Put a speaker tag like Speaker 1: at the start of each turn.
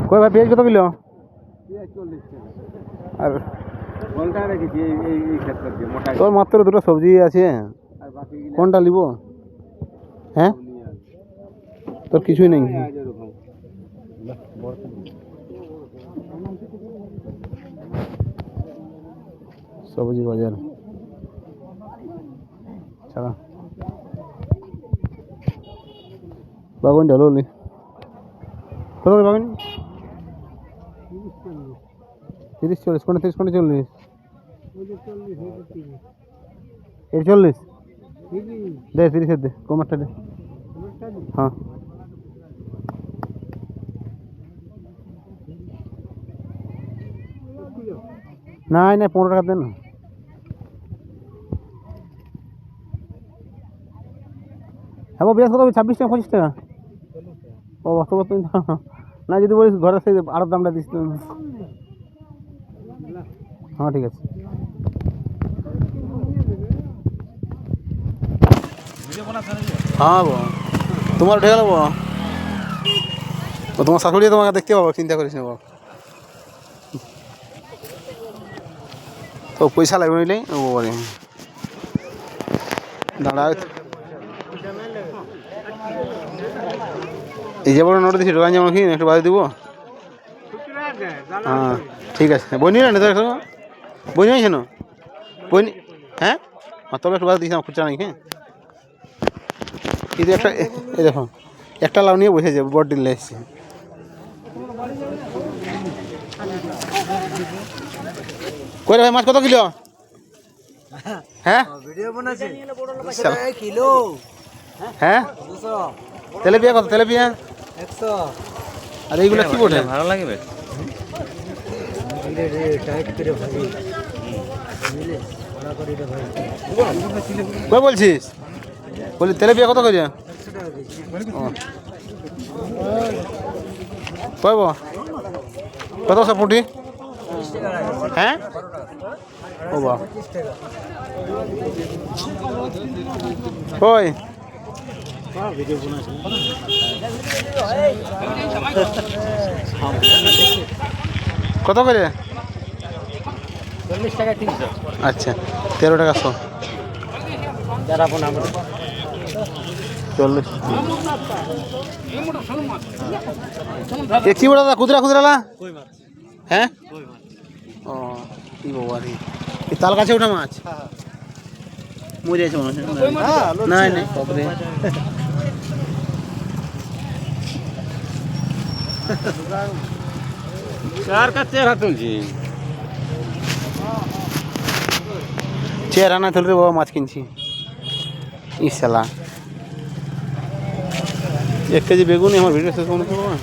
Speaker 1: কই ভাই পেঁয়াজ কত কিলো? আর তোর মাত্র দুটো সবজি আছে, কোনটা নিব? হ্যাঁ তোর কিছুই নেই? সবজি বাজার ছাড়া বাগুন ঢালো নি কত বাগুন? 30-40 কোনটা 30 কোনটা 40? 40 দে 30 দে কমারটা দে। হ্যাঁ নাই না 15 টাকা দেন না। হ্যাঁ পেঁয়াজ কত 26 টাকা 25 টাকা? ও অত কত না, যদি বলিস ঘরের সেই আরো দামটা দিস। হ্যাঁ ঠিক আছে। হ্যাঁ বো তোমার উঠে গেল, তোমার শাশুড়ি তোমাকে দেখতে পাবো, চিন্তা করিস না। তো পয়সা লাগবে নিলে দাঁড়া, এই যে বড় নোট দিচ্ছি দোকান যেমন কি একটু বাজে দিব। হ্যাঁ ঠিক আছে, বই না তো বই নিয়েছে না বই? হ্যাঁ তবে একটু বাজে দিয়েছিলাম, খুচরা নাকি? হ্যাঁ কিন্তু একটা এই দেখো একটা লাউ নিয়ে বসে যাবে, বড় ডিল এসছে। কই রে ভাই মাছ কত কিলো? হ্যাঁ কিলো। হ্যাঁ তেলাপিয়া কত? তেলাপিয়া 100। আর এইগুলো কি বলে? ভালো লাগবে কই বলছিস? বলি তেলাপিয়া কত করে? কইব কত সব ফুটি? হ্যাঁ ও বা কই কত করে? 40 টাকা 300। আচ্ছা 13 টাকা 100। 40 কি বড় দাদা? খুদরা খুদরা? হ্যাঁ ও কি বাবা রে, এই তাল গাছে ওঠা মাছ মরে যাচ্ছে মনে হচ্ছে। না না বাপরে কার কাছে চেহারা তুলছি? চেহারা না তুলতে বাবা মাছ কিনছি। ইসালা 1 কেজি বেগুনি আমার ভিডিও শেষ মনে করবো না।